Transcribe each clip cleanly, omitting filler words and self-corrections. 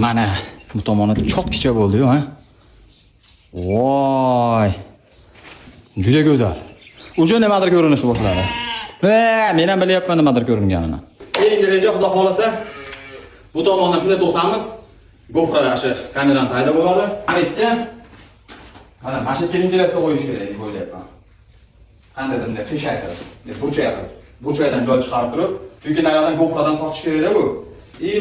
Mana bu tomoni chotkicha bo'ldi-yu, ha. Voy. Juda go'zal. Uje nimadir ko'rinishni boshladi. Men ham bilyapman nimadir ko'ringanini. Endi reja xudo xolasa bu tomondan shunday to'samiz. Gofrashi kameran paydo bo'ladi. Har ikkita mana mashina ventilyasiya qo'yish kerak deb o'ylayapman. Qanday bunday qiyshaytirib, burchakdan joy chiqarib turib, chunki nariyoqdan gofradan tortish kerak bu.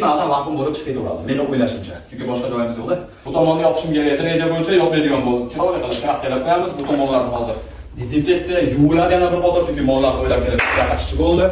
Ma'dan vakuum bo'lib chiqib ketaveradi. Meni o'ylashimcha. Chunki boshqa joyimiz yo'q-da. Bu tomonni yopishim kerak edi. Reja bo'yicha yopmaydigan bo'ldi. Chiroyli qilib kraskalab qo'yamiz. Bu tomonlarni hozir dezinfeksiya yuviladi yana bir qator, chunki mollar o'ylab kelib chiqib bo'ldi.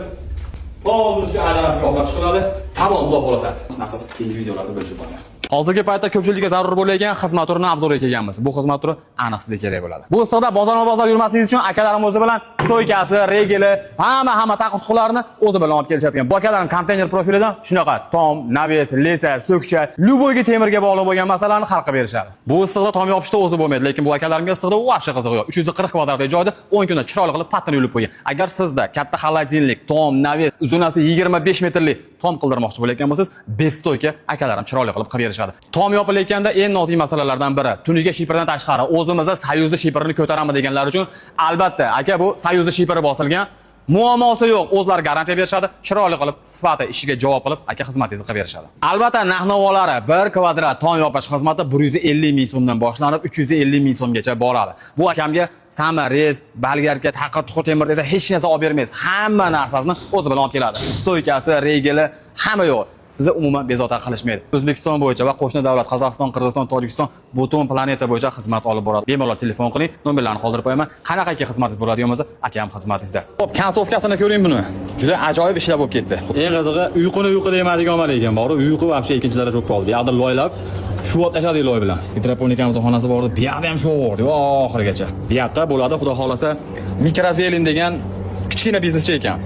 Polni adamasiga olib chiqiladi. Tamom, xudo xolasa. Nasib keyingi videolarda bo'lib chiqadi. Hozirgi paytda ko'pchilikka zarur bo'lgan xizmat turini obzorga kelganmiz. Bu xizmat turi aniq sizga kerak bo'ladi. Bu issiqda bozor yurmasligingiz uchun akalarim o'zi bilan stoykasi, regeli, hamma taqinchoqlarni o'zi bilan olib kelishadigan. Bu akalarim konteyner profilidan shunaqa tom, naves, lesa, so'kcha, lyuboyga temirga bog'liq bo'lgan masalalarni hal qilib berishadi. Bu issiqda tom yopishda o'zi bo'lmaydi, lekin bu akalarimga issiqda vobshe qiziq yo'q. 340 kvadratli joyda 10 kunda chiroyli qilib patni yulib qo'ygan. Agar sizda katta xolodilnik, tom, naves, uzunasi 25 metrli tom qildirmoqchi bo'layotgan bo'lsangiz, bestoyka akalarim chiroyli qilib berishadi. Tom yopilayotganda eng nozik masalalardan biri tuniga shipirdan tashqari o'zimizda Soyuzli shipirini ko'taramiz deganlar uchun albatta aka bu Soyuzli shipiri bosilgan, muammosi yo'q, o'zlari garantiya berishadi, chiroyli qilib sifati ishiga javob qilib aka xizmatingizni qilib berishadi. Albatta narx-navolari 1 kvadrat tom yopish xizmati 150 ming so'mdan boshlanib 350 ming so'mgacha boradi. Bu akamga samar, rez, balgarka, taqir, tuxur temir desa hech narsa olib bermaysiz. Hamma narsasini o'zi bilan olib keladi. Stoykasi, regeli, hamma yo'q. Sizni umuman bezovta qilishmaydi. O'zbekiston bo'yicha va qo'shni davlat Qozog'iston, Qirg'iziston, Tojikiston butun planeta bo'yicha xizmat olib boradi. Bemalol telefon qiling, nomerlarni qoldirib qo'yaman. Qanaqaki xizmatingiz bo'ladigan bo'lsa, akam xizmatingizda. Xo'p, konsovkasini ko'ring buni. Juda ajoyib ishlar bo'lib ketdi. Eng qizig'i, uyqu demaydigan omad ekan bor. Uyqu vobshe ikkinchi daraja bo'lib qoldi. Bu yoqda loylab shu ot tashladik loy bilan. Hidroponikamiz xonasi bor edi. Bu yoqda ham shu bor edi, oxirigacha. Bu yoqda bo'ladi, xudo xolasa, mikrozelin degan kichkina bizneschi ekan.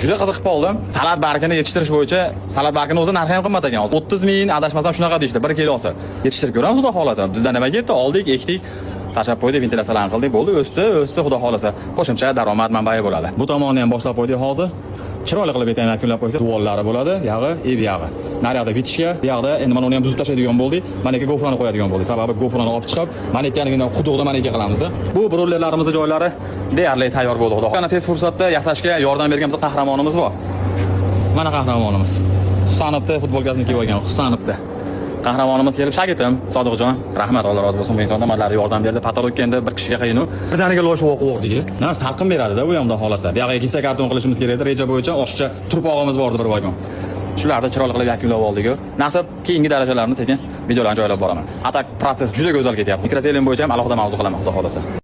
Juda qiziqib qoldim. Salat bargini yetishtirish bo'yicha, salat bargini o'zi narxi ham qimmat ekan. 30 ming adashmasam shunaqa deyishdi. 1 kilosi. Yetishtirib ko'ramiz xudo xolasa. Bizda nima ketdi? Oldik, ekdik, tashab qo'ydik, ventilyatsiyalarni qildik, bo'ldi, o'sdi xudo xolasa. Qo'shimcha daromad manbai bo'ladi. Bu tomonni ham boshlab qo'ydik hozir. Chiroyli qilib etan yakunlab qo'ysak, tuvollari bo'ladi, yog'i, yog'i. Naryoqda bitishga, bu yoqda endi mana uni ham buzib tashlaydigan bo'ldik. Mana aka gofrani qo'yadigan bo'ldik. Sababi gofrani olib chiqib, mana ekanidan quduqda mana aka qilamizda. Bu brollerlarimizning joylari deyarli tayyor bo'ldi xudo. Yana tez fursatda yasashga yordam bergan biz qahramonimiz bor. Mana qahramonimiz. Husanobda futbolkasini kiyib olgan, Husanobda. Qahramonimiz kelib, shagitim Sodiqjon, rahmat, Alloh rozi bo'lsin, bu insondan manlari yordam berdi. Patorokka endi bir kishiga qiyin-u. Birdaniga loyiha o'qidik. Salqin beradi-da bu hamda xolasa. Bu yoqqa ikkita karton qilishimiz kerak edi. Reja bo'yicha oshcha turpog'imiz bor edi bir vagon. Shularni chiroyli qilib yakunlab oldik-ku. Nasib keyingi darajalarni sekin videolarni joylab boraman. Atak proses juda go'zal ketyapti. Mikrozelin bo'yicha ham alohida mavzu qilaman, xudo xolasa.